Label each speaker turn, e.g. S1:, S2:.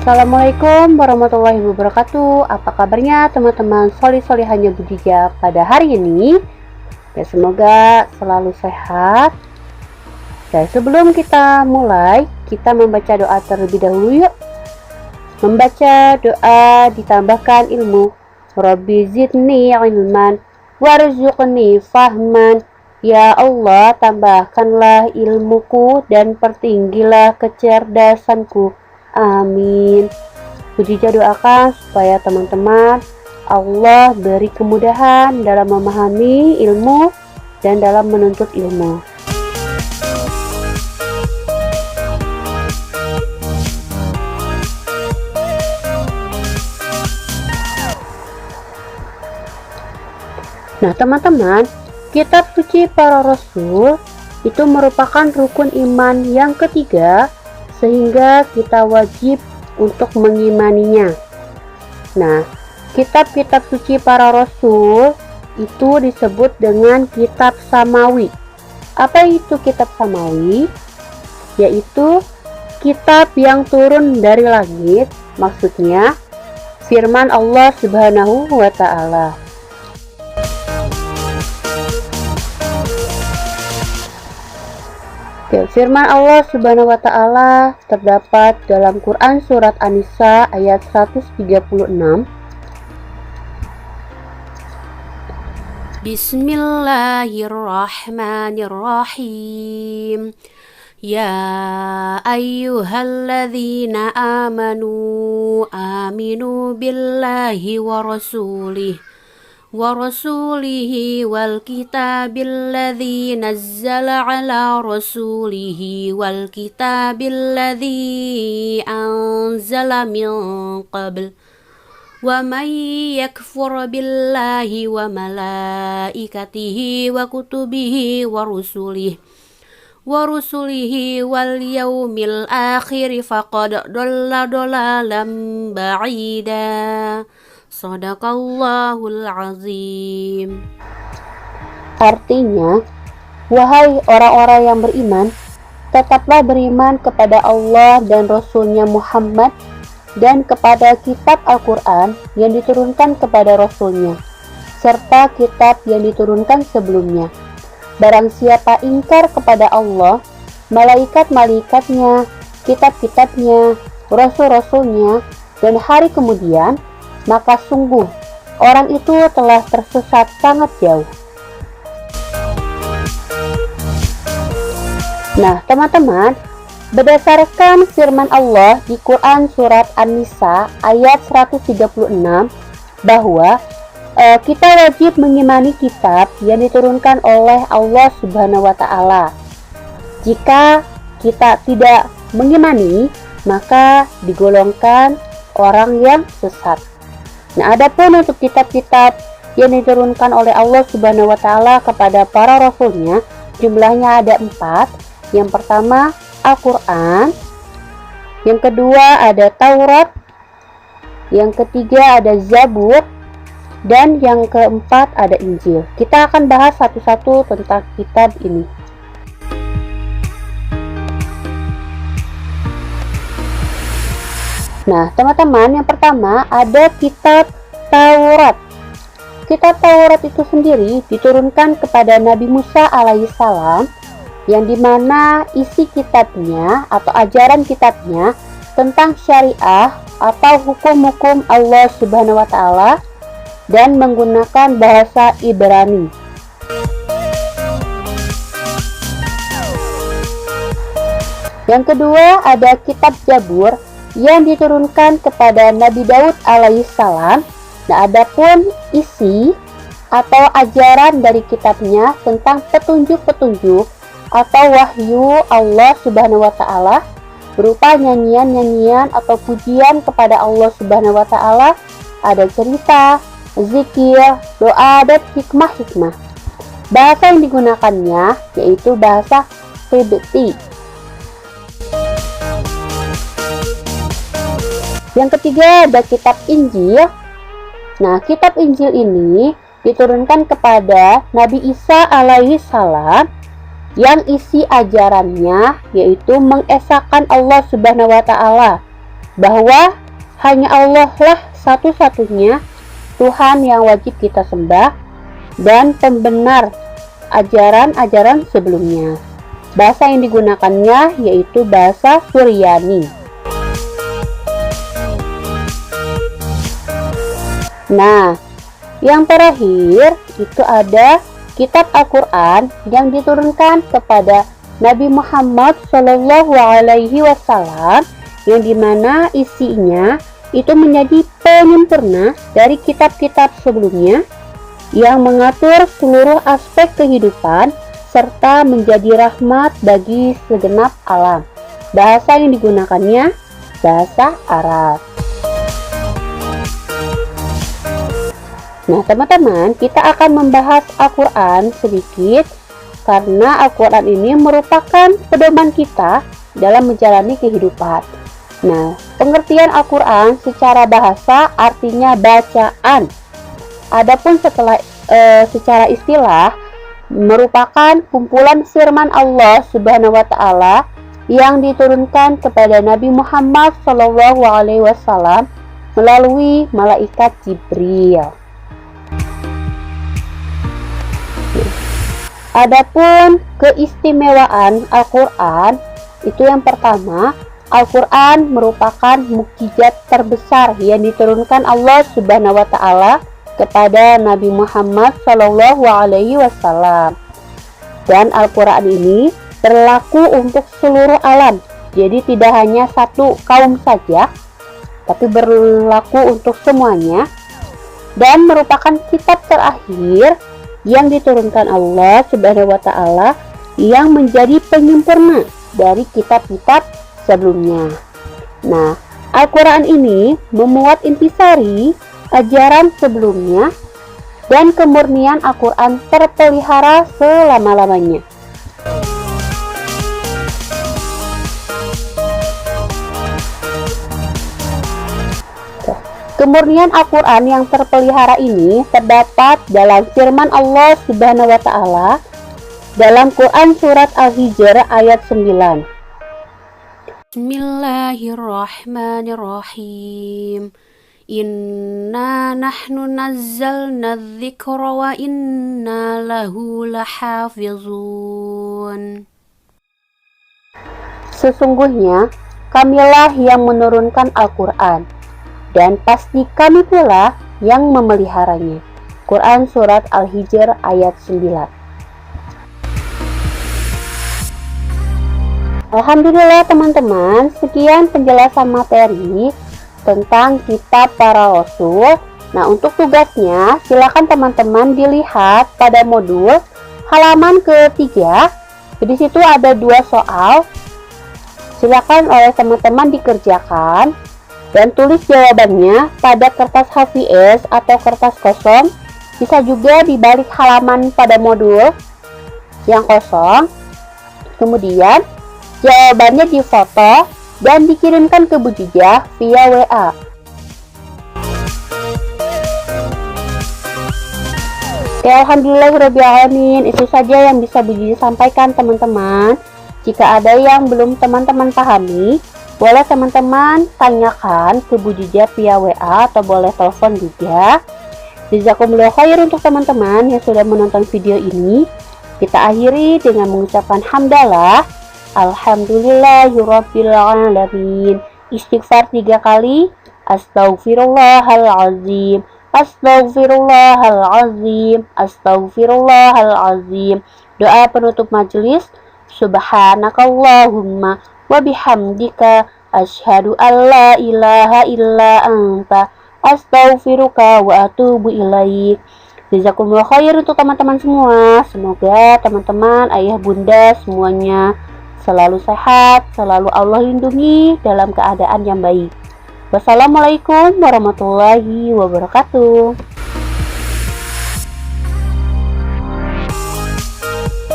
S1: Assalamualaikum warahmatullahi wabarakatuh. Apa kabarnya teman-teman solih-solihahnya Budijak pada hari ini? Ya, semoga selalu sehat. Dan sebelum kita mulai, kita membaca doa terlebih dahulu yuk. Membaca doa ditambahkan ilmu. Rabbi zidni ilman warzuqni fahman. Ya Allah, tambahkanlah ilmuku dan pertinggilah kecerdasanku. Amin. Budijak doakan supaya teman-teman Allah beri kemudahan dalam memahami ilmu dan dalam menuntut ilmu. Nah teman-teman, kitab suci para rasul itu merupakan rukun iman yang ketiga, sehingga kita wajib untuk mengimaninya. Nah, kitab-kitab suci para rasul itu disebut dengan kitab samawi. Apa itu kitab samawi? Yaitu kitab yang turun dari langit, maksudnya firman Allah Subhanahu wa Ta'ala. Firman Allah Subhanahu wa Ta'ala terdapat dalam Quran surat An-Nisa ayat 136. Bismillahirrahmanirrahim. Ya ayyuhalladzina amanu aminu billahi wa rasulihi wal kitabil ladzi nazzala ala rasulihi wal kitabil ladzi anzala min qabl wa man yakfur billahi wa malaikatihi wa kutubihi wa rusulihi wal yaumil akhir faqad dhalla dhalalan ba'ida. Shadaqallahul azim. Artinya, wahai orang-orang yang beriman, tetaplah beriman kepada Allah dan Rasulnya Muhammad dan kepada kitab Al-Quran yang diturunkan kepada Rasulnya, serta kitab yang diturunkan sebelumnya. Barang siapa ingkar kepada Allah, malaikat-malaikatnya, kitab-kitabnya, rasul-rasulnya, dan hari kemudian, maka sungguh orang itu telah tersesat sangat jauh. Nah teman-teman, berdasarkan firman Allah di Quran surat An-Nisa ayat 136 bahwa kita wajib mengimani kitab yang diturunkan oleh Allah Subhanahu wa Ta'ala. Jika kita tidak mengimani, maka digolongkan orang yang sesat. Nah, adapun untuk kitab-kitab yang diturunkan oleh Allah Subhanahu wa Ta'ala kepada para rasulnya, jumlahnya ada 4. Yang pertama Al-Quran, yang kedua ada Taurat, yang ketiga ada Zabur, dan yang keempat ada Injil. Kita akan bahas satu-satu tentang kitab ini. Nah teman-teman, yang pertama ada kitab Taurat. Kitab Taurat itu sendiri diturunkan kepada Nabi Musa alaihissalam, yang dimana isi kitabnya atau ajaran kitabnya tentang syariah atau hukum-hukum Allah Subhanahu wa Ta'ala dan menggunakan bahasa Ibrani. Yang kedua ada kitab Zabur yang diturunkan kepada Nabi Daud alaihissalam. Nah, adapun isi atau ajaran dari kitabnya tentang petunjuk-petunjuk atau wahyu Allah Subhanahu wa Ta'ala berupa nyanyian-nyanyian atau pujian kepada Allah Subhanahu wa Ta'ala, ada cerita, zikir, doa, dan hikmah-hikmah. Bahasa yang digunakannya yaitu bahasa Qibti. Yang ketiga ada kitab Injil. Nah, kitab Injil ini diturunkan kepada Nabi Isa alaihissalam yang isi ajarannya yaitu mengesahkan Allah Subhanahu wa Ta'ala bahwa hanya Allah lah satu-satunya Tuhan yang wajib kita sembah dan pembenar ajaran-ajaran sebelumnya. Bahasa yang digunakannya yaitu bahasa Suryani. Nah, yang terakhir itu ada kitab Al-Quran yang diturunkan kepada Nabi Muhammad SAW, yang dimana isinya itu menjadi penyempurna dari kitab-kitab sebelumnya yang mengatur seluruh aspek kehidupan serta menjadi rahmat bagi segenap alam. Bahasa yang digunakannya bahasa Arab. Nah teman-teman, kita akan membahas Al-Quran sedikit karena Al-Quran ini merupakan pedoman kita dalam menjalani kehidupan. Nah, pengertian Al-Quran secara bahasa artinya bacaan. Adapun secara istilah merupakan kumpulan firman Allah Subhanahu wa taala yang diturunkan kepada Nabi Muhammad SAW melalui malaikat Jibril. Adapun keistimewaan Al-Quran itu yang pertama, Al-Quran merupakan mukjizat terbesar yang diturunkan Allah Subhanahu wa taala kepada Nabi Muhammad SAW. Dan Al-Quran ini berlaku untuk seluruh alam. Jadi tidak hanya satu kaum saja, tapi berlaku untuk semuanya. Dan merupakan kitab terakhir yang diturunkan Allah Subhanahu wa taala yang menjadi penyempurna dari kitab-kitab sebelumnya. Nah, Al-Quran ini memuat intisari ajaran sebelumnya dan kemurnian Al-Quran terpelihara selama-lamanya. Kemurnian Al-Quran yang terpelihara ini terdapat dalam firman Allah Subhanahu wa taala dalam Quran surat Al-Hijr ayat 9. Bismillahirrahmanirrahim. Inna nahnu nazzalna dzikra wa inna lahu lahafizun. Sesungguhnya kamilah yang menurunkan Al-Quran dan pasti kami pula yang memeliharanya. Quran surat Al-Hijr ayat 9. Alhamdulillah teman-teman, sekian penjelasan materi tentang kitab para rasul. Nah, untuk tugasnya silakan teman-teman dilihat pada modul halaman ketiga. Di situ ada 2 soal. Silakan oleh teman-teman dikerjakan dan tulis jawabannya pada kertas HVS atau kertas kosong. Bisa juga di balik halaman pada modul yang kosong. Kemudian jawabannya difoto dan dikirimkan ke Bu Jijah via WA. Ya, alhamdulillahirrahmanirrahim, itu saja yang bisa Bu Jijah sampaikan teman-teman. Jika ada yang belum teman-teman pahami, boleh teman-teman tanyakan ke Bu Jijah via WA atau boleh telepon juga. Jazakumullah khair untuk teman-teman yang sudah menonton video ini. Kita akhiri dengan mengucapkan hamdalah. Alhamdulillahirabbil alamin. Istighfar 3 kali. Astaghfirullahalazim. Astaghfirullahalazim. Astaghfirullahalazim. Doa penutup majelis. Subhanakallahumma wa bihamdika asyhadu an la ilaha illa anta astaghfiruka wa atubu ilaik. Jazakumullah khair untuk teman-teman semua. Semoga teman-teman, ayah bunda semuanya selalu sehat, selalu Allah lindungi dalam keadaan yang baik. Wassalamualaikum warahmatullahi wabarakatuh.